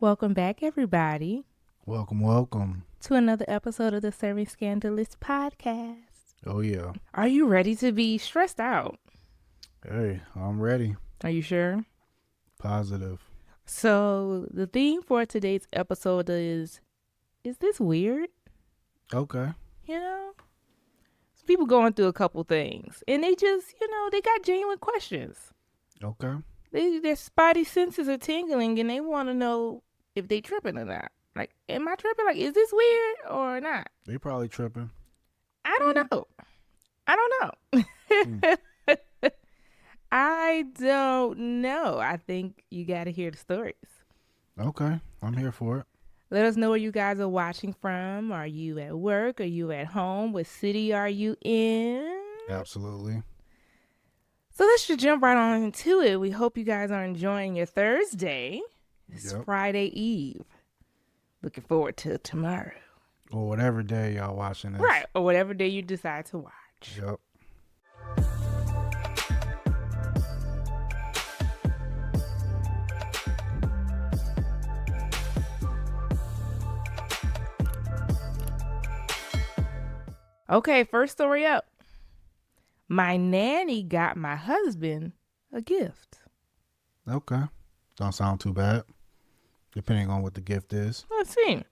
Welcome back, everybody, Welcome. to another episode of the Serving Scandalous podcast. Oh, yeah. Are you ready to be stressed out? Hey, I'm ready. Are you sure? Positive. So, the theme for today's episode is this weird? Okay. You know? Some people going through a couple things, and they just, they got genuine questions. Okay. Their spidey senses are tingling, and they want to know if they tripping or not. Like, am I tripping? Like, is this weird or not? They probably tripping. I don't know. Hmm. I don't know. I think you got to hear the stories. Okay. I'm here for it. Let us know where you guys are watching from. Are you at work? Are you at home? What city are you in? Absolutely. So let's just jump right on into it. We hope you guys are enjoying your Thursday. It's Yep. Friday Eve. Looking forward to tomorrow. Or whatever day y'all watching this. Right. Or whatever day you decide to watch. Yep. Okay, first story up. My nanny got my husband a gift. Okay. Don't sound too bad. Depending on what the gift is. Let's see.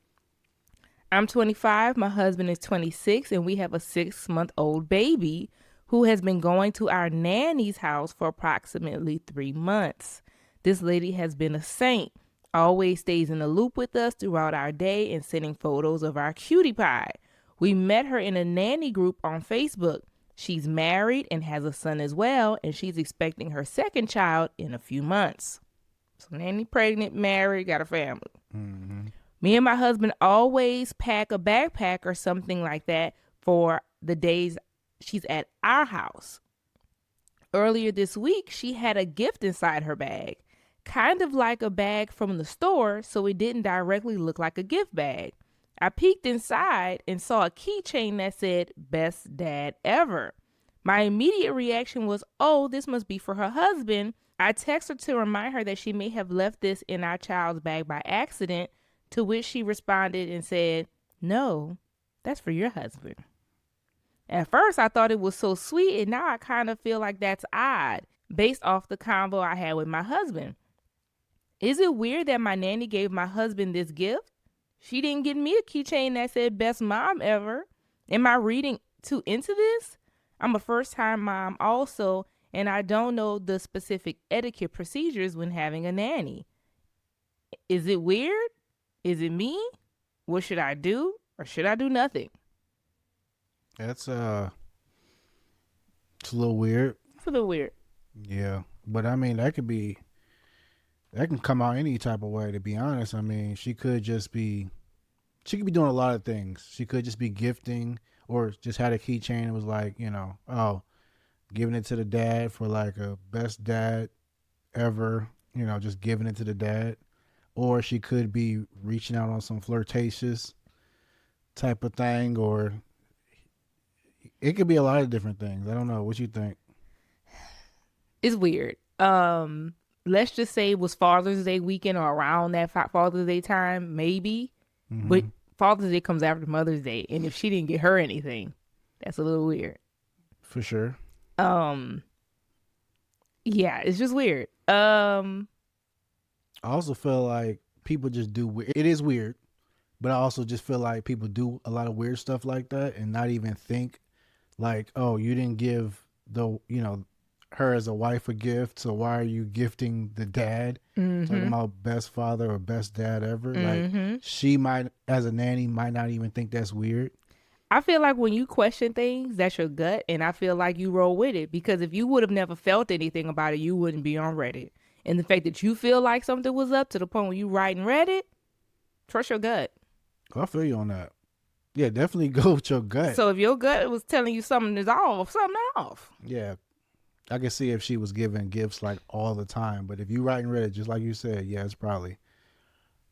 I'm 25, my husband is 26, and we have a 6-month-old baby who has been going to our nanny's house for approximately 3 months. This lady has been a saint, always stays in the loop with us throughout our day and sending photos of our cutie pie. We met her in a nanny group on Facebook. She's married and has a son as well, and she's expecting her second child in a few months. So nanny pregnant, married, got a family. Mm-hmm. Me and my husband always pack a backpack or something like that for the days she's at our house. Earlier this week, she had a gift inside her bag, kind of like a bag from the store, so it didn't directly look like a gift bag. I peeked inside and saw a keychain that said, "Best Dad Ever." My immediate reaction was, oh, this must be for her husband. I texted her to remind her that she may have left this in our child's bag by accident, to which she responded and said, "No, that's for your husband." At first, I thought it was so sweet, and now I kind of feel like that's odd, based off the convo I had with my husband. Is it weird that my nanny gave my husband this gift? She didn't get me a keychain that said "Best Mom Ever." Am I reading too into this? I'm a first-time mom also, and I don't know the specific etiquette procedures when having a nanny. Is it weird? Is it me? What should I do? Or should I do nothing? That's it's a little weird. It's a little weird. Yeah. But I mean that can come out any type of way, to be honest. I mean, she could be doing a lot of things. She could just be gifting or just had a keychain and was like, giving it to the dad for like a best dad ever, just giving it to the dad. Or she could be reaching out on some flirtatious type of thing, or it could be a lot of different things. I don't know. What you think? It's weird. Let's just say it was Father's Day weekend or around that Father's Day time, maybe. Mm-hmm. But Father's Day comes after Mother's Day, and if she didn't get her anything, that's a little weird. For sure. Yeah, it's just weird. I also feel like people just do weird. It is weird, but I also just feel like people do a lot of weird stuff like that and not even think like, oh, you didn't give her as a wife a gift, so why are you gifting the dad? Talking about best father or best dad ever. Like, she might, as a nanny, might not even think that's weird. I feel like when you question things, that's your gut, and I feel like you roll with it, because if you would have never felt anything about it, you wouldn't be on Reddit. And the fact that you feel like something was up to the point where you writing Reddit, trust your gut. I feel you on that. Yeah, definitely go with your gut. So if your gut was telling you something is off, something off. Yeah, I can see if she was giving gifts like all the time, but if you writing Reddit, just like you said, yeah, it's probably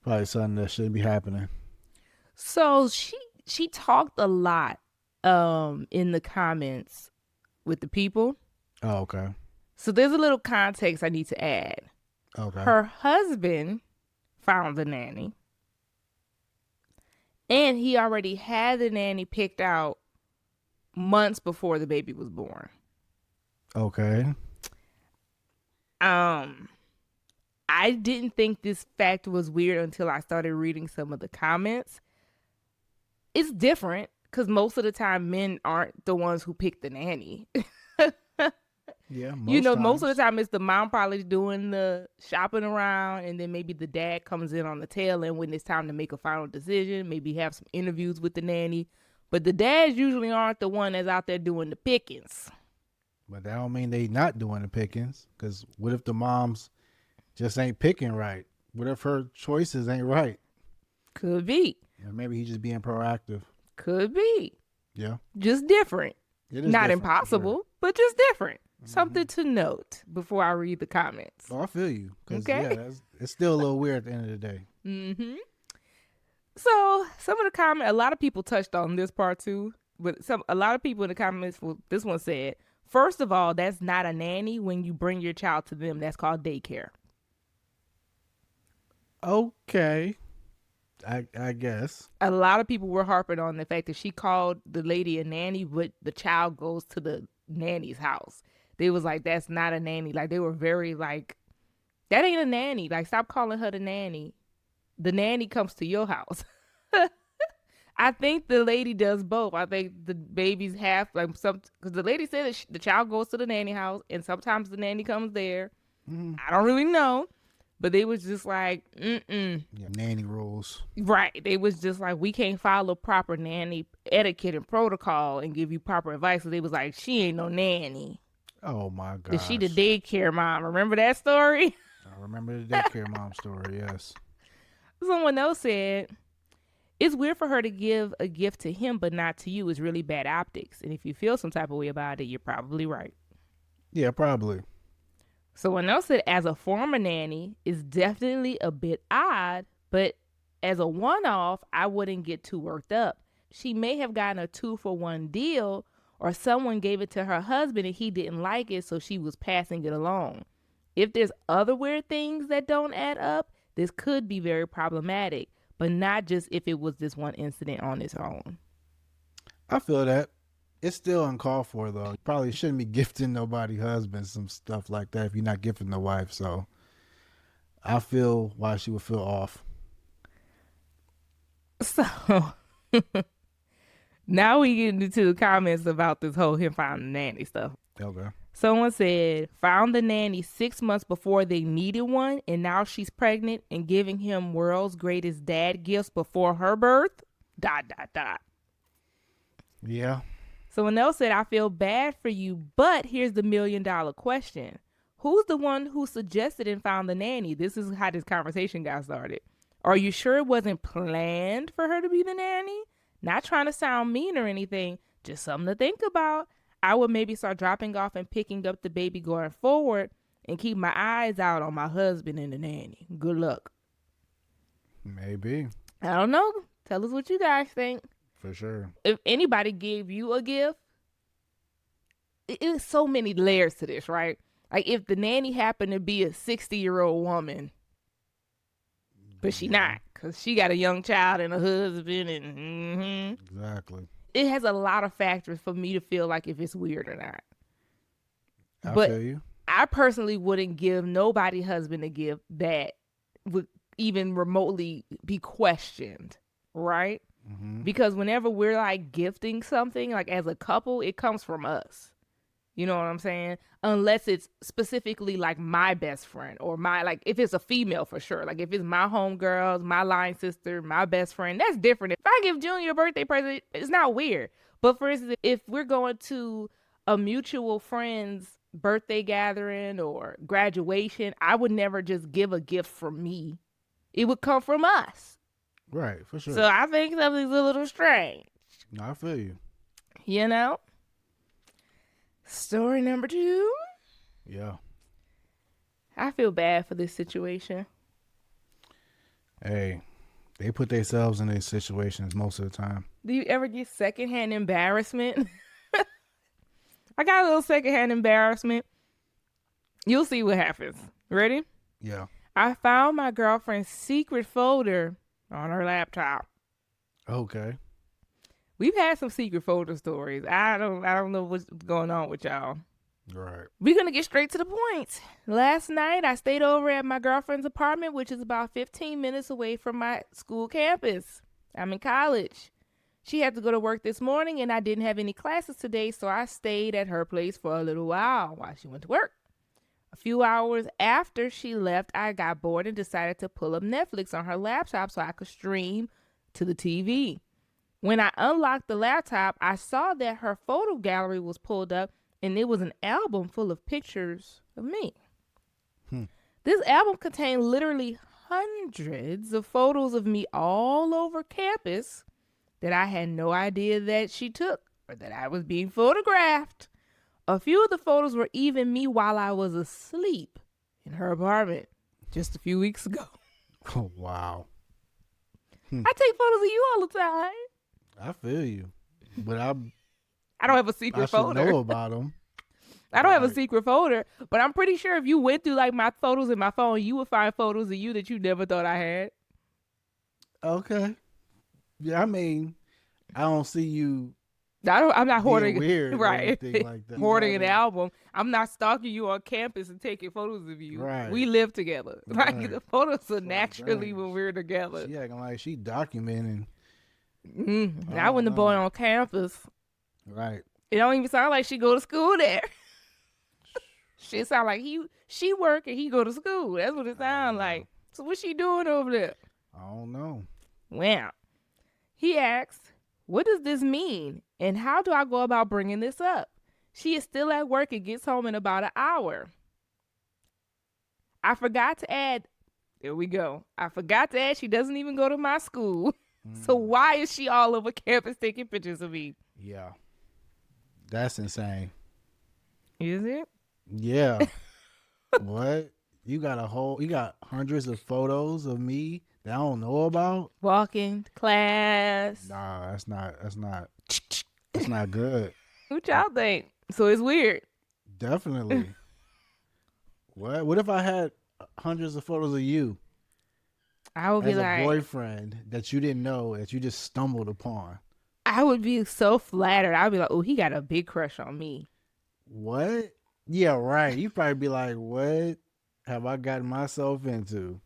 something that shouldn't be happening. So she talked a lot in the comments with the people. Oh, okay. So there's a little context I need to add. Okay. Her husband found the nanny. And he already had the nanny picked out months before the baby was born. Okay. I didn't think this fact was weird until I started reading some of the comments. It's different because most of the time men aren't the ones who pick the nanny. Yeah, Most of the times. time it's the mom probably doing the shopping around, and then maybe the dad comes in on the tail end when it's time to make a final decision, maybe have some interviews with the nanny. But the dads usually aren't the one that's out there doing the pickings. But that don't mean they not doing the pickings. Because what if the moms just ain't picking right? What if her choices ain't right? Could be. Or maybe he's just being proactive. Could be. Yeah. Just different. It is Not different, impossible, sure. but just different. Something to note before I read the comments. Oh, I feel you. Okay. Yeah, it's still a little weird at the end of the day. Mm-hmm. So some of the comments, a lot of people touched on this part too, but a lot of people in the comments, this one said, first of all, that's not a nanny when you bring your child to them. That's called daycare. Okay. I guess. A lot of people were harping on the fact that she called the lady a nanny, but the child goes to the nanny's house. They was like, that's not a nanny. Like, they were very like, that ain't a nanny. Like, stop calling her the nanny. The nanny comes to your house. I think the lady does both. I think the babies have like some, because the lady said that the child goes to the nanny house and sometimes the nanny comes there. I don't really know, but they was just like, Yeah, nanny rules. Right. They was just like, we can't follow proper nanny etiquette and protocol and give you proper advice. So they was like, she ain't no nanny. Oh my gosh. She the daycare mom. Remember that story? I remember the daycare mom story, yes. Someone else said, it's weird for her to give a gift to him but not to you. It's really bad optics. And if you feel some type of way about it, you're probably right. Yeah, probably. Someone else said, as a former nanny, it's definitely a bit odd, but as a one-off, I wouldn't get too worked up. She may have gotten a 2-for-1 deal, or someone gave it to her husband and he didn't like it, so she was passing it along. If there's other weird things that don't add up, this could be very problematic, but not just if it was this one incident on its own. I feel that. It's still uncalled for, though. You probably shouldn't be gifting nobody's husband some stuff like that if you're not gifting the wife. So I feel why she would feel off. So now we get into the comments about this whole him finding the nanny stuff. Okay. Someone said, found the nanny 6 months before they needed one, and now she's pregnant and giving him world's greatest dad gifts before her birth. ... Yeah. Someone else said, I feel bad for you, but here's the $1 million question. Who's the one who suggested and found the nanny? This is how this conversation got started. Are you sure it wasn't planned for her to be the nanny? Not trying to sound mean or anything, just something to think about. I would maybe start dropping off and picking up the baby going forward and keep my eyes out on my husband and the nanny. Good luck. Maybe. I don't know. Tell us what you guys think. For sure. If anybody gave you a gift, it's so many layers to this, right? Like if the nanny happened to be a 60-year-old woman, but she not, because she got a young child and a husband and Exactly. it has a lot of factors for me to feel like if it's weird or not. I But feel you. I personally wouldn't give nobody husband a gift that would even remotely be questioned, right? Mm-hmm. Because whenever we're like gifting something, like as a couple, it comes from us. You know what I'm saying? Unless it's specifically like my best friend or my, like if it's a female for sure. Like if it's my homegirls, my line sister, my best friend, that's different. If I give Junior a birthday present, it's not weird. But for instance, if we're going to a mutual friend's birthday gathering or graduation, I would never just give a gift from me. It would come from us. Right, for sure. So I think something's a little strange. No, I feel you. You know? Story number 2. Yeah. I feel bad for this situation. Hey, they put themselves in these situations most of the time. Do you ever get secondhand embarrassment? I got a little secondhand embarrassment. You'll see what happens. Ready? Yeah. I found my girlfriend's secret folder on her laptop. Okay. We've had some secret folder stories. I don't know what's going on with y'all. Right. We're gonna get straight to the point. Last night I stayed over at my girlfriend's apartment, which is about 15 minutes away from my school campus. I'm in college. She had to go to work this morning and I didn't have any classes today, so I stayed at her place for a little while she went to work. A few hours after she left, I got bored and decided to pull up Netflix on her laptop so I could stream to the TV. When I unlocked the laptop, I saw that her photo gallery was pulled up and it was an album full of pictures of me. This album contained literally hundreds of photos of me all over campus that I had no idea that she took or that I was being photographed. A few of the photos were even me while I was asleep in her apartment just a few weeks ago. Oh, wow. I take photos of you all the time. I feel you. But I don't have a I secret should folder. know about them. I don't have a secret folder, but I'm pretty sure if you went through like my photos in my phone, you would find photos of you that you never thought I had. Okay. Yeah, I mean, I don't see you I'm not hoarding being weird right. or anything like that. Hoarding an album. I'm not stalking you on campus and taking photos of you. Right. We live together. Like Right. the photos are Like, naturally dang, when we're together. She acting like she documenting. I wouldn't have born on campus. Right. It don't even sound like she go to school there. Shit sound like she work and he go to school. That's what it sound like. So what's she doing over there? I don't know. Well, he asked, what does this mean? And how do I go about bringing this up? She is still at work and gets home in about an hour. I forgot to add, there we go. I forgot to add she doesn't even go to my school. So why is she all over campus taking pictures of me? Yeah. That's insane. Is it? Yeah. What? You got hundreds of photos of me that I don't know about? Walking to class. Nah, that's not good. What y'all think? So it's weird. Definitely. What if I had hundreds of photos of you I would be as like, a boyfriend that you didn't know, that you just stumbled upon? I would be so flattered. I'd be like, oh, he got a big crush on me. What? Yeah, right. You probably be like, what have I gotten myself into?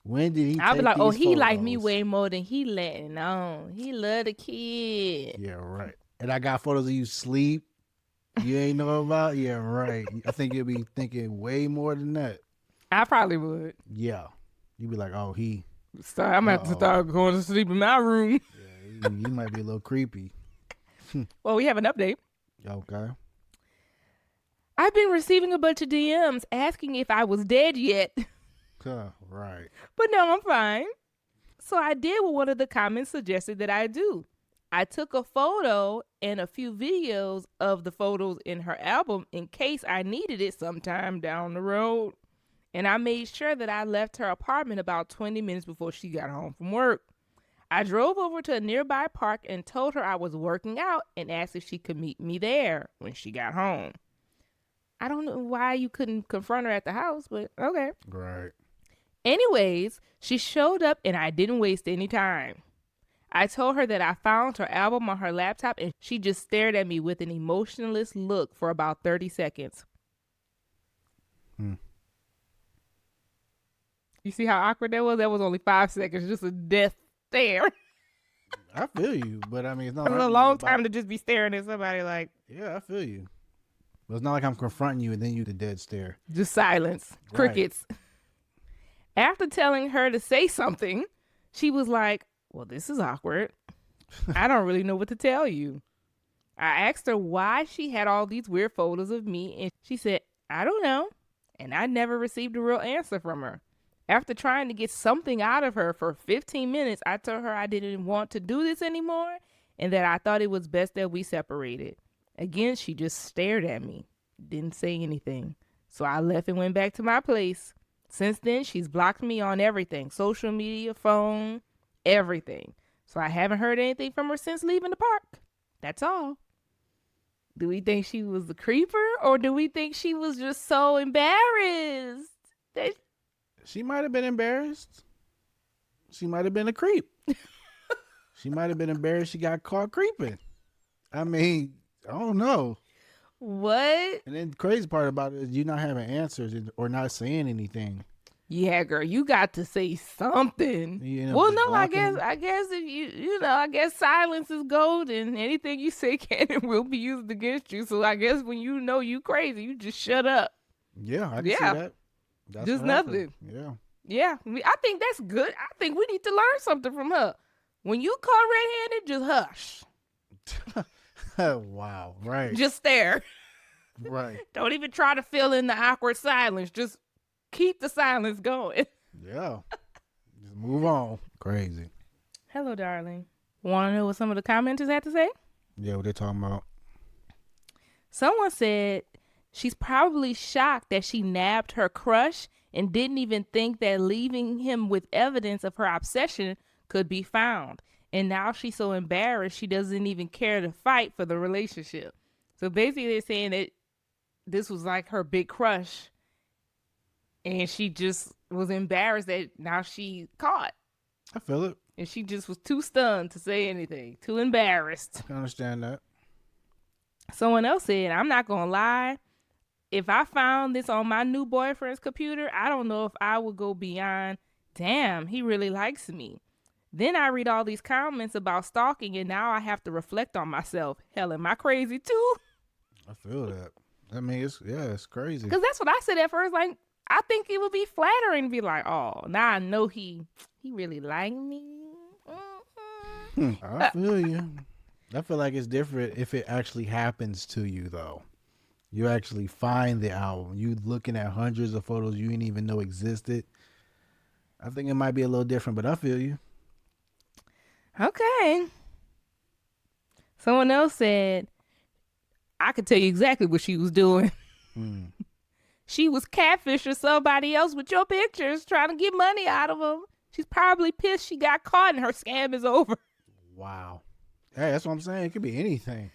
When did he I'd be take like, oh, these he like me photos? way more than he letting on. He love the kid. Yeah, right. And I got photos of you sleep. You ain't know about? Yeah, right. I think you'll be thinking way more than that. I probably would. Yeah. You'd be like, oh, he. So I'm going to have to start going to sleep in my room. Yeah, he might be a little creepy. Well, we have an update. Okay. I've been receiving a bunch of DMs asking if I was dead yet. Right. But no, I'm fine. So I did what one of the comments suggested that I do. I took a photo and a few videos of the photos in her album in case I needed it sometime down the road. And I made sure that I left her apartment about 20 minutes before she got home from work. I drove over to a nearby park and told her I was working out and asked if she could meet me there when she got home. I don't know why you couldn't confront her at the house, but okay. Right. Anyways, she showed up and I didn't waste any time. I told her that I found her album on her laptop and she just stared at me with an emotionless look for about 30 seconds. You see how awkward that was? That was only 5 seconds, just a death stare. I feel you, but I mean, it's not It was a long time to just be staring at somebody like. Yeah, I feel you. But it's not like I'm confronting you and then you the dead stare. Just silence. Right. Crickets. After telling her to say something, she was like, well, this is awkward. I don't really know what to tell you. I asked her why she had all these weird photos of me, and she said, I don't know. And I never received a real answer from her. After trying to get something out of her for 15 minutes, I told her I didn't want to do this anymore and that I thought it was best that we separated. Again, she just stared at me, didn't say anything. So I left and went back to my place. Since then, she's blocked me on everything, social media, phone, everything. So I haven't heard anything from her since leaving the park. That's all. Do we think she was a creeper or do we think she was just so embarrassed that She might have been embarrassed. She might have been a creep. She might have been embarrassed she got caught creeping. I mean, I don't know. What? And then the crazy part about it is you not having answers or not saying anything. Yeah, girl, you got to say something. You end up Well, just no, blocking. I guess if I guess silence is golden. Anything you say can and will be used against you. So I guess when you know you crazy, you just shut up. Yeah, I can see Yeah, that. That's just what happened. nothing. Yeah. Yeah, I think that's good. I think we need to learn something from her. When you caught red-handed, just hush. Wow. Right. Just stare. Right. Don't even try to fill in the awkward silence. Just keep the silence going. Yeah. Just move on. Crazy. Hello, darling. Want to know what some of the commenters had to say? Yeah, what they talking about? Someone said she's probably shocked that she nabbed her crush and didn't even think that leaving him with evidence of her obsession could be found. And now she's so embarrassed she doesn't even care to fight for the relationship. So basically they're saying that this was like her big crush and she just was embarrassed that now she caught. I feel it. And she just was too stunned to say anything, too embarrassed. I can understand that. Someone else said, I'm not going to lie. If I found this on my new boyfriend's computer, I don't know if I would go beyond, damn, he really likes me. Then I read all these comments about stalking and now I have to reflect on myself. Hell, am I crazy too? I feel that. I mean, it's crazy. Because that's what I said at first. Like, I think it would be flattering to be like, oh, now I know he really liked me. I feel you. I feel like it's different if it actually happens to you, though. You actually find the album. You looking at hundreds of photos you didn't even know existed. I think it might be a little different, but I feel you. Okay. Someone else said, I could tell you exactly what she was doing. She was catfishing somebody else with your pictures, trying to get money out of them. She's probably pissed she got caught and her scam is over. Wow. Hey, that's what I'm saying. It could be anything.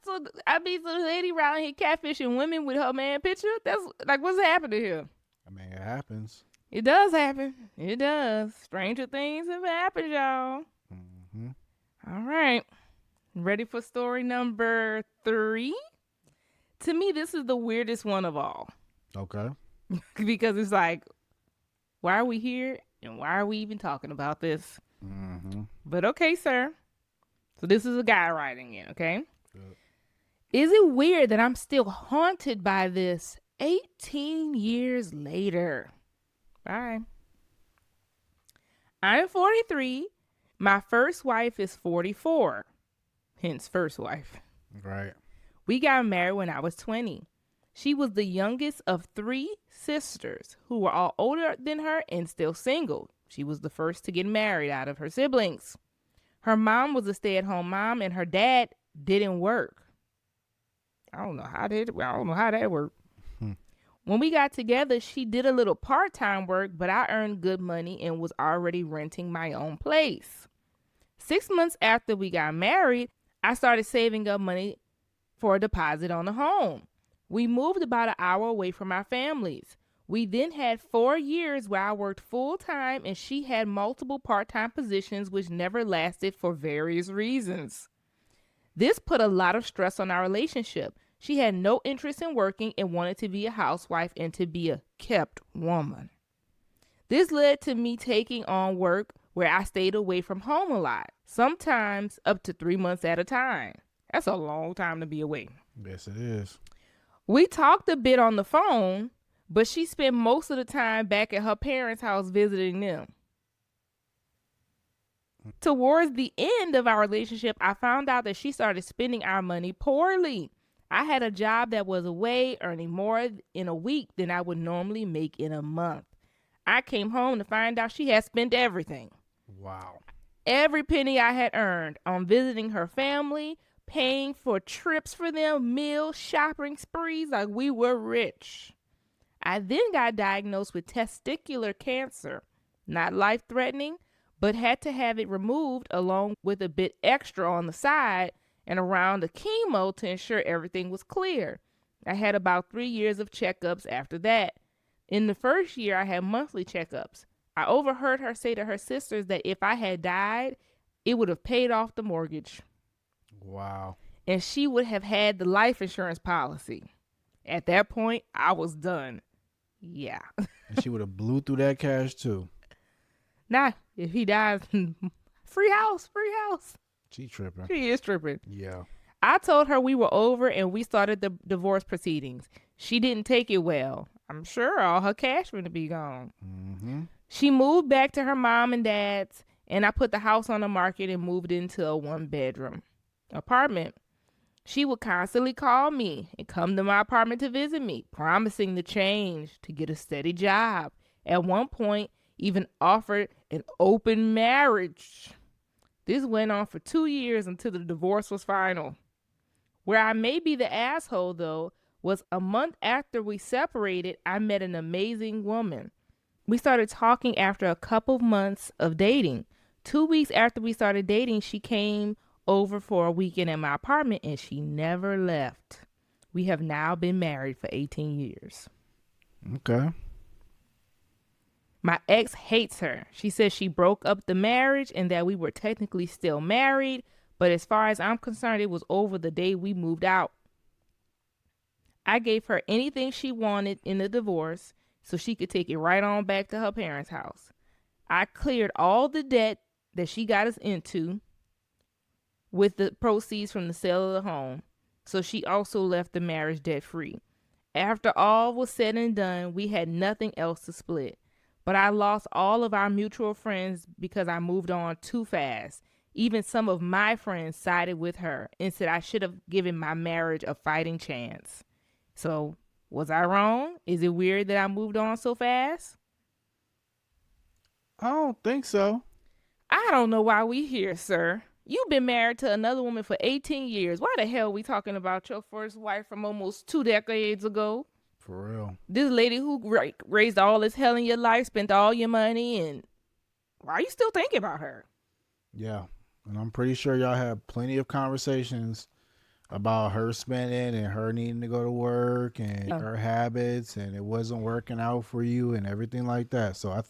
So the lady around here catfishing women with her man picture. That's like, what's happening here? I mean, it happens. It does happen. It does. Stranger things have happened, y'all. Mm-hmm. All right. Ready for story number 3? To me, this is the weirdest one of all. Okay. Because it's like, why are we here? And why are we even talking about this? Mm-hmm. But okay, sir. So this is a guy writing in, okay? Good. Is it weird that I'm still haunted by this 18 years later? Bye. I'm 43. My first wife is 44. Hence, first wife. Right. We got married when I was 20. She was the youngest of 3 sisters who were all older than her and still single. She was the first to get married out of her siblings. Her mom was a stay-at-home mom and her dad didn't work. I don't know how that worked. When we got together, she did a little part-time work, but I earned good money and was already renting my own place. 6 months after we got married, I started saving up money for a deposit on the home. We moved about an hour away from our families. We then had 4 years where I worked full-time and she had multiple part-time positions which never lasted for various reasons. This put a lot of stress on our relationship. She had no interest in working and wanted to be a housewife and to be a kept woman. This led to me taking on work where I stayed away from home a lot, sometimes up to 3 months at a time. That's a long time to be away. Yes, it is. We talked a bit on the phone, but she spent most of the time back at her parents' house visiting them. Towards the end of our relationship, I found out that she started spending our money poorly. I had a job that was away, earning more in a week than I would normally make in a month. I came home to find out she had spent everything. Wow. Every penny I had earned on visiting her family, paying for trips for them, meals, shopping sprees, like we were rich. I then got diagnosed with testicular cancer, not life-threatening, but had to have it removed along with a bit extra on the side and around the chemo to ensure everything was clear. I had about 3 years of checkups after that. In the first year, I had monthly checkups. I overheard her say to her sisters that if I had died, it would have paid off the mortgage. Wow. And she would have had the life insurance policy. At that point, I was done. Yeah. And she would have blew through that cash too. Nah, if he dies, free house. She tripping. She is tripping. Yeah. I told her we were over and we started the divorce proceedings. She didn't take it well. I'm sure all her cash would be gone. Mm-hmm. She moved back to her mom and dad's, and I put the house on the market and moved into a 1-bedroom apartment. She would constantly call me and come to my apartment to visit me, promising to change, to get a steady job. At one point, even offered an open marriage. This went on for 2 years until the divorce was final. Where I may be the asshole, though, was a month after we separated, I met an amazing woman. We started talking after a couple of months of dating. 2 weeks after we started dating, she came over for a weekend in my apartment and she never left. We have now been married for 18 years. Okay. My ex hates her. She says she broke up the marriage and that we were technically still married, but as far as I'm concerned, it was over the day we moved out. I gave her anything she wanted in the divorce so she could take it right on back to her parents' house. I cleared all the debt that she got us into with the proceeds from the sale of the home, so she also left the marriage debt-free. After all was said and done, we had nothing else to split. But I lost all of our mutual friends because I moved on too fast. Even some of my friends sided with her and said I should have given my marriage a fighting chance. So, was I wrong? Is it weird that I moved on so fast? I don't think so. I don't know why we here, sir. You've been married to another woman for 18 years. Why the hell are we talking about your first wife from almost 2 decades ago? For real. This lady who raised all this hell in your life, spent all your money, and why are you still thinking about her? Yeah. And I'm pretty sure y'all have plenty of conversations about her spending and her needing to go to work and her habits, and it wasn't working out for you and everything like that. So I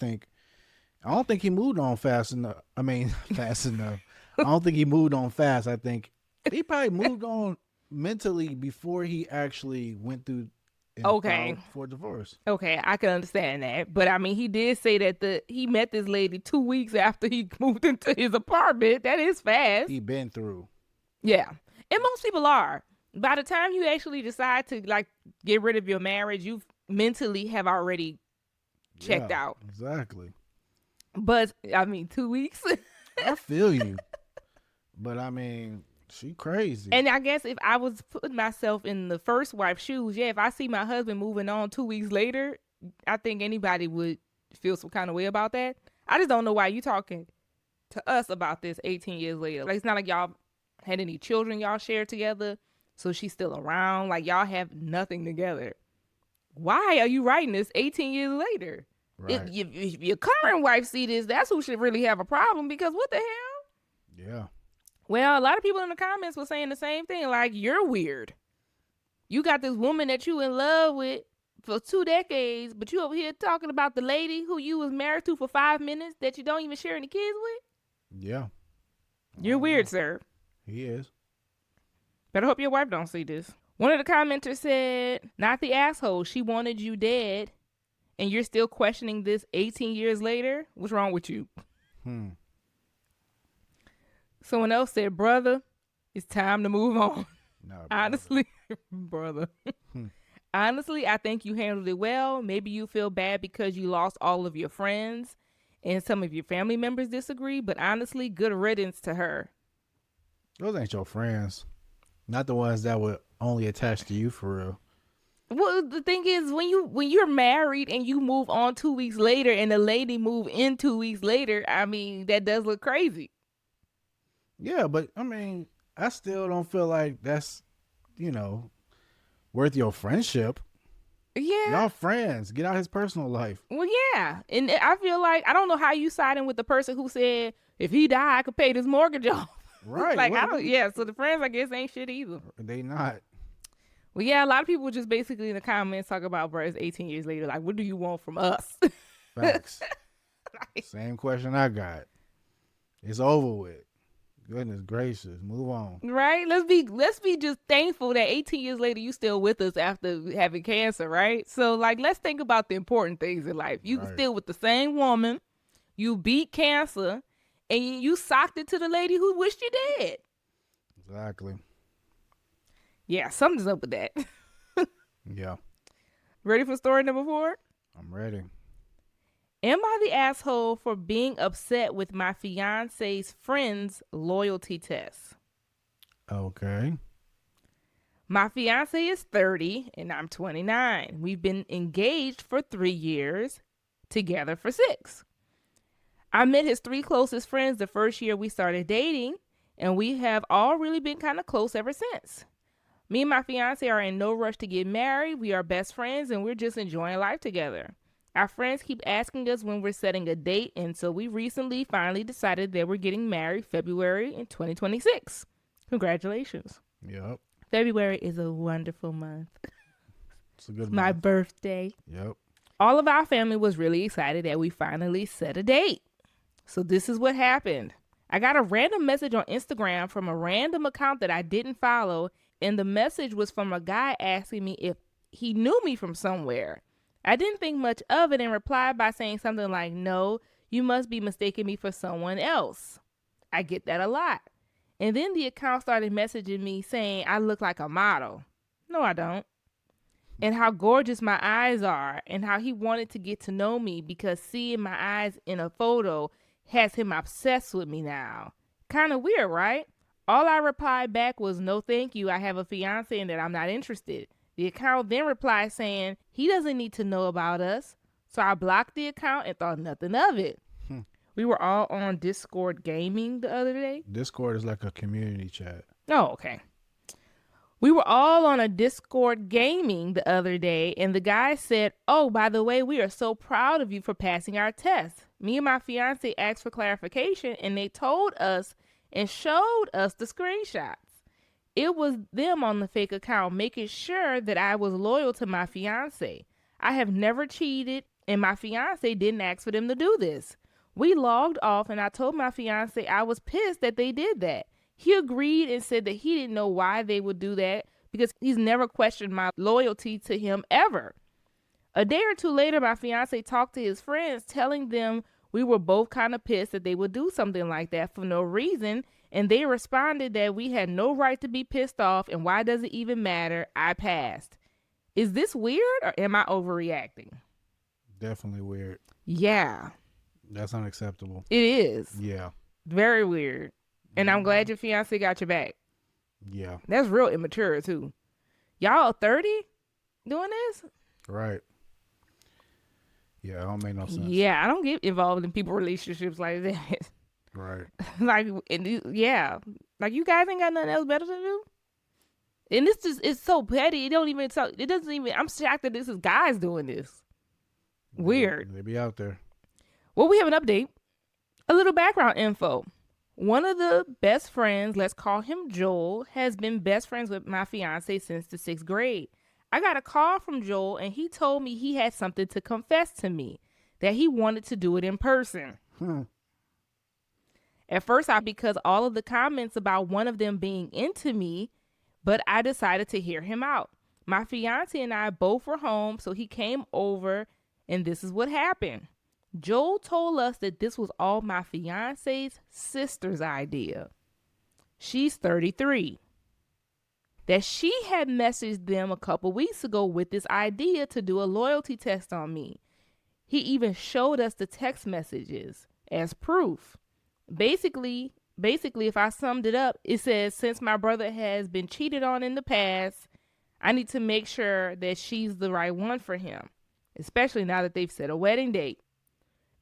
don't think he moved on fast enough. I mean, fast enough. I don't think he moved on fast. I think he probably moved on mentally before he actually went through and filed for divorce. Okay, I can understand that. But I mean, he did say that he met this lady 2 weeks after he moved into his apartment. That is fast. He been through. Yeah. And most people are. By the time you actually decide to get rid of your marriage, you mentally have already checked out. Exactly. But I mean, 2 weeks. I feel you. But I mean, she crazy. And I guess if I was putting myself in the first wife's shoes, if I see my husband moving on 2 weeks later, I think anybody would feel some kind of way about that. I just don't know why you talking to us about this 18 years later. It's not like y'all had any children y'all shared together, so she's still around. Y'all have nothing together. Why are you writing this 18 years later? Right. If your current wife see this, that's who should really have a problem, because what the hell? Yeah. Well, a lot of people in the comments were saying the same thing. You're weird. You got this woman that you in love with for 2 decades, but you over here talking about the lady who you was married to for 5 minutes that you don't even share any kids with? Yeah. You're weird, sir. He is. Better hope your wife don't see this. One of the commenters said, not the asshole. She wanted you dead, and you're still questioning this 18 years later? What's wrong with you? Someone else said, brother, it's time to move on. No, honestly, brother. Honestly, I think you handled it well. Maybe you feel bad because you lost all of your friends and some of your family members disagree, but honestly, good riddance to her. Those ain't your friends. Not the ones that were only attached to you for real. Well, the thing is, when you're married and you move on 2 weeks later and the lady move in 2 weeks later, I mean, that does look crazy. Yeah, but I mean, I still don't feel like that's, worth your friendship. Yeah. Y'all friends. Get out his personal life. Well, yeah. And I feel like, I don't know how you siding with the person who said, if he died, I could pay this mortgage off. Right. So the friends, I guess, ain't shit either. They not. Well, yeah, a lot of people just basically in the comments talk about, bro, it's 18 years later. Like, what do you want from us? Facts. Same question I got. It's over with. Goodness gracious. Move on. Right? Let's be just thankful that 18 years later you still with us after having cancer, right? So like let's think about the important things in life. You Right. still with the same woman, you beat cancer, and you socked it to the lady who wished you dead. Exactly. Yeah, something's up with that. Yeah. Ready for story number 4? I'm ready. Am I the asshole for being upset with my fiance's friend's loyalty test? Okay. My fiance is 30 and I'm 29. We've been engaged for 3 years, together for 6. I met his 3 closest friends the first year we started dating, and we have all really been kind of close ever since. Me and my fiance are in no rush to get married. We are best friends and we're just enjoying life together. Our friends keep asking us when we're setting a date, and so we recently finally decided that we're getting married February in 2026. Congratulations. Yep. February is a wonderful month. It's a good My month. birthday. Yep. All of our family was really excited that we finally set a date. So this is what happened. I got a random message on Instagram from a random account that I didn't follow, and the message was from a guy asking me if he knew me from somewhere. I didn't think much of it and replied by saying something like, "No, you must be mistaking me for someone else." I get that a lot. And then the account started messaging me saying I look like a model. No, I don't. And how gorgeous my eyes are, and how he wanted to get to know me because seeing my eyes in a photo has him obsessed with me now. Kind of weird, right? All I replied back was, "No, thank you. I have a fiance and that I'm not interested." The account then replied saying he doesn't need to know about us. So I blocked the account and thought nothing of it. We were all on Discord gaming the other day. Discord is like a community chat. Oh, okay. We were all on a Discord gaming the other day, and the guy said, "Oh, by the way, we are so proud of you for passing our test." Me and my fiance asked for clarification, and they told us and showed us the screenshots. It was them on the fake account making sure that I was loyal to my fiance. I have never cheated, and my fiance didn't ask for them to do this. We logged off, and I told my fiance I was pissed that they did that. He agreed and said that he didn't know why they would do that because he's never questioned my loyalty to him ever. A day or two later, my fiance talked to his friends, telling them we were both kind of pissed that they would do something like that for no reason, and they responded that we had no right to be pissed off, and why does it even matter? I passed. Is this weird or am I overreacting? Definitely weird. Yeah, That's unacceptable. it is. Yeah. Very weird. And I'm glad your fiance got your back. Yeah. That's real immature, too. Y'all 30 doing this? Right. Yeah, it don't make no sense. Yeah, I don't get involved in people relationships like that. Right. Like, yeah. Like, you guys ain't got nothing else better to do? And this just, it's so petty. It doesn't even, I'm shocked that this is guys doing this. Weird. They be out there. Well, we have an update. A little background info. One of the best friends, let's call him Joel, has been best friends with my fiance since the 6th grade. I got a call from Joel and he told me he had something to confess to me, that he wanted to do it in person. At first, because all of the comments about one of them being into me, but I decided to hear him out. My fiance and I both were home, so he came over and this is what happened. Joel told us that this was all my fiance's sister's idea. She's 33. That she had messaged them a couple weeks ago with this idea to do a loyalty test on me. He even showed us the text messages as proof. Basically, if I summed it up, it says, since my brother has been cheated on in the past, I need to make sure that she's the right one for him, especially now that they've set a wedding date.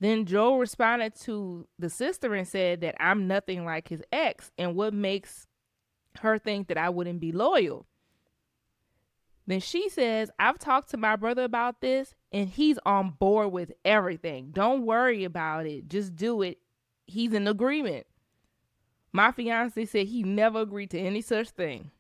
Then Joel responded to the sister and said that I'm nothing like his ex, and what makes her think that I wouldn't be loyal. Then she says, I've talked to my brother about this, and he's on board with everything. Don't worry about it. Just do it. He's in agreement. My fiance said he never agreed to any such thing.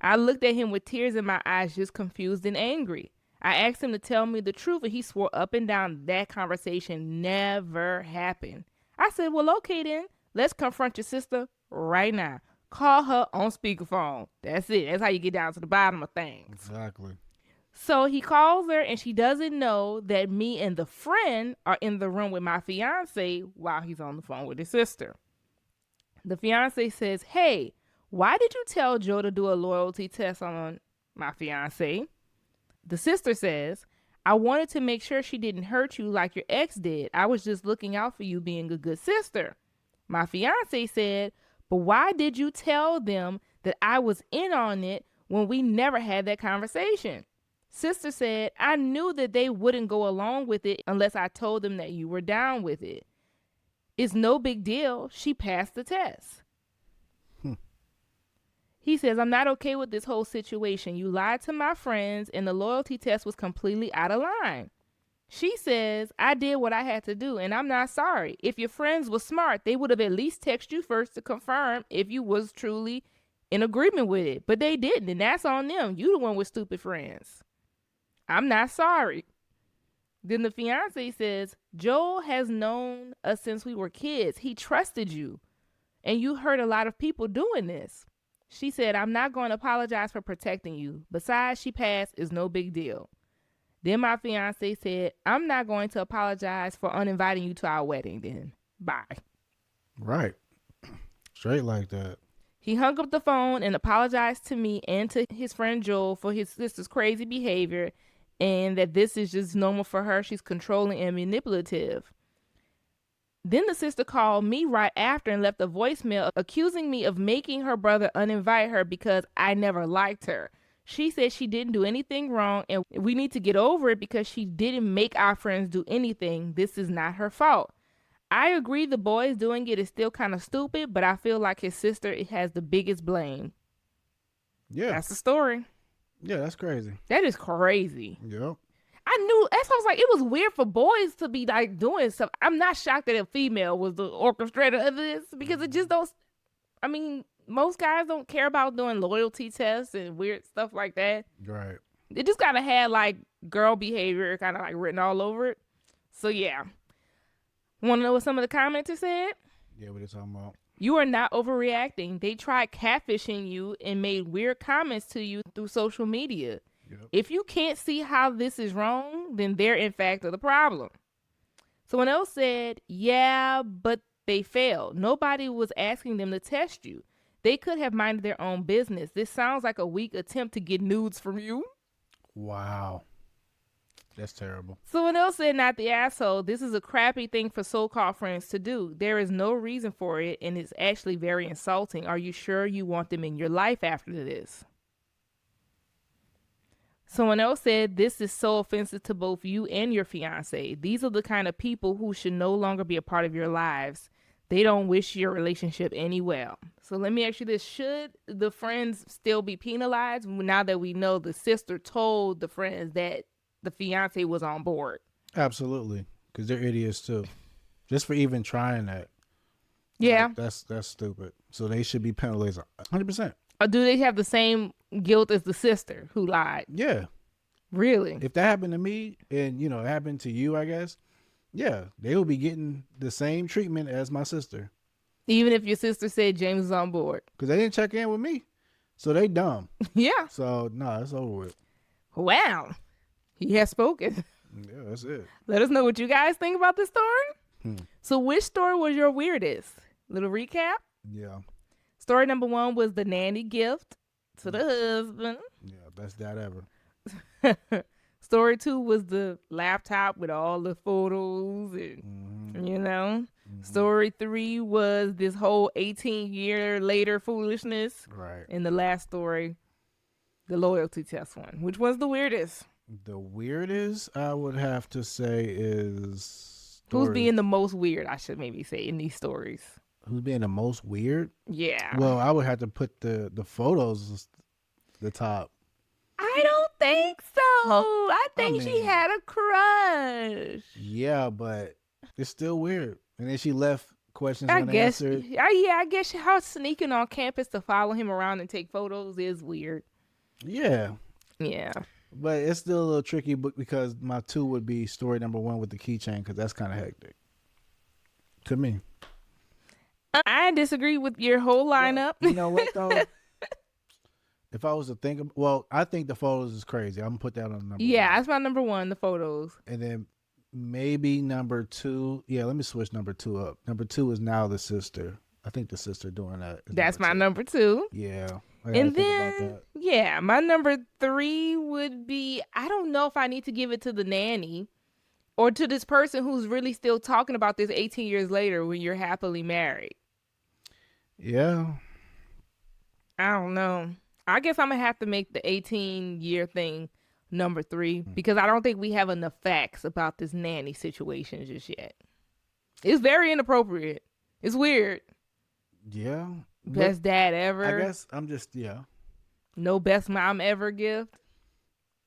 I looked at him with tears in my eyes, just confused and angry. I asked him to tell me the truth, and he swore up and down that conversation never happened. I said, well, okay then. Let's confront your sister right now. Call her on speakerphone. That's it. That's how you get down to the bottom of things. Exactly. So he calls her, and she doesn't know that me and the friend are in the room with my fiance while he's on the phone with his sister. The fiance says, hey, why did you tell Joe to do a loyalty test on my fiance? The sister says, I wanted to make sure she didn't hurt you like your ex did. I was just looking out for you being a good sister. My fiance said, but why did you tell them that I was in on it when we never had that conversation? Sister said, I knew that they wouldn't go along with it unless I told them that you were down with it. It's no big deal. She passed the test. He says, I'm not okay with this whole situation. You lied to my friends and the loyalty test was completely out of line. She says, I did what I had to do and I'm not sorry. If your friends were smart, they would have at least texted you first to confirm if you was truly in agreement with it. But they didn't, and that's on them. You the one with stupid friends. I'm not sorry. Then the fiance says, Joel has known us since we were kids. He trusted you. And you hurt a lot of people doing this. She said, I'm not going to apologize for protecting you. Besides, she passed. It's no big deal. Then my fiance said, I'm not going to apologize for uninviting you to our wedding then. Bye. Right. Straight like that. He hung up the phone and apologized to me and to his friend Joel for his sister's crazy behavior and that this is just normal for her. She's controlling and manipulative. Then the sister called me right after and left a voicemail accusing me of making her brother uninvite her because I never liked her. She said she didn't do anything wrong and we need to get over it because she didn't make our friends do anything. This is not her fault. I agree the boys doing it is still kind of stupid, but I feel like his sister has the biggest blame. Yeah. That's the story. Yeah, that's crazy. That is crazy. Yep. I knew, that's why I was like, it was weird for boys to be like doing stuff. I'm not shocked that a female was the orchestrator of this because it just don't, I mean, most guys don't care about doing loyalty tests and weird stuff like that. Right. It just kind of had like girl behavior kind of like written all over it. So yeah. Want to know what some of the commenters said? Yeah, what are you talking about? You are not overreacting. They tried catfishing you and made weird comments to you through social media. Yep. If you can't see how this is wrong, then they're in fact the problem. Someone else said, yeah, but they failed. Nobody was asking them to test you. They could have minded their own business. This sounds like a weak attempt to get nudes from you. Wow. That's terrible. Someone else said, not the asshole. This is a crappy thing for so-called friends to do. There is no reason for it, and it's actually very insulting. Are you sure you want them in your life after this? Someone else said, this is so offensive to both you and your fiance. These are the kind of people who should no longer be a part of your lives. They don't wish your relationship any well. So let me ask you this. Should the friends still be penalized now that we know the sister told the friends that the fiance was on board? Absolutely. Because they're idiots too. Just for even trying that. Yeah. That's stupid. So they should be penalized 100%. Or do they have the same guilt as the sister who lied? Yeah. Really? If that happened to me and, it happened to you, I guess, yeah, they will be getting the same treatment as my sister. Even if your sister said James is on board? Because they didn't check in with me. So they dumb. Yeah. So, no, it's over with. Wow. He has spoken. Yeah, that's it. Let us know what you guys think about this story. So which story was your weirdest? Little recap. Yeah. Story number 1 was the nanny gift to the husband. Yeah, best dad ever. Story 2 was the laptop with all the photos and, Story 3 was this whole 18-year later foolishness. Right. And the last story, the loyalty test one. Which was the weirdest? The weirdest, I would have to say, is... Who's being the most weird, I should maybe say, in these stories? Who's being the most weird? Yeah. Well, I would have to put the photos the top. I don't think so. I think she had a crush. Yeah, but it's still weird. And then she left questions unanswered. unanswered. Yeah, I guess her sneaking on campus to follow him around and take photos is weird. Yeah, Yeah. but it's still a little tricky, but because my 2 would be story number 1 with the keychain, because that's kind of hectic to me. I disagree with your whole Well, lineup. you know what though? If I was to think, well, I think the photos is crazy. I'm gonna put that on number Yeah, 1, that's my number one, the photos. and then maybe number 2. Yeah, let me switch number 2 up. Number 2 is now the sister. I think the sister doing that is number That's my 2. number two. Yeah, I gotta And think about then, that. yeah, my number three would be I don't know if I need to give it to the nanny or to this person who's really still talking about this 18 years later when you're happily married. Yeah, I don't know. I guess I'm going to have to make the 18-year thing number three because I don't think we have enough facts about this nanny situation just yet. It's very inappropriate. It's weird. yeah. But Best dad I ever. guess I'm just No best mom ever gift.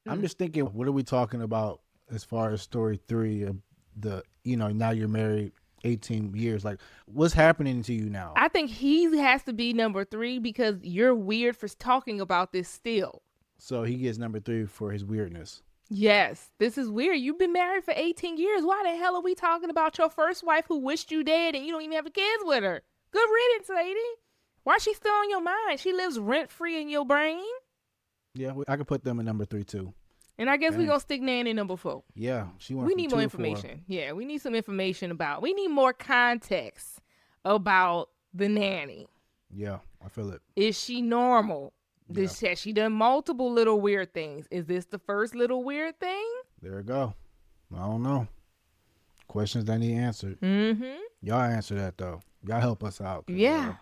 I'm just thinking, what are we talking about as far as story 3 of the now you're married 18 years? Like, what's happening to you now? I think he has to be number three because you're weird for talking about this still. So he gets number 3 for his weirdness. Yes, this is weird. You've been married for 18 years. Why the hell are we talking about your first wife who wished you dead and you don't even have kids with her? Good riddance, lady. Why is she still on your mind? She lives rent free in your brain. Yeah, I could put them in number 3 too. And I guess we're Dang. going to stick Nanny number 4. Yeah, she went We from need 2 more to 4. information. Yeah, we need some information we need more context about the nanny. Yeah, I feel it. Is she normal? Yeah. Has she done multiple little weird things? Is this the first little weird thing? There we go. I don't know. Questions that need answered. Mm-hmm. Y'all answer that though. Y'all help us out. Yeah.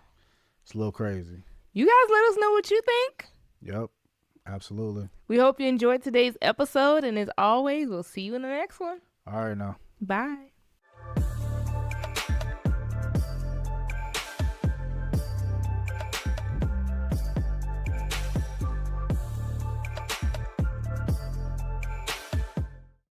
It's a little crazy. You guys let us know what you think. Yep. Absolutely. We hope you enjoyed today's episode. And as always, we'll see you in the next one. All right now. Bye.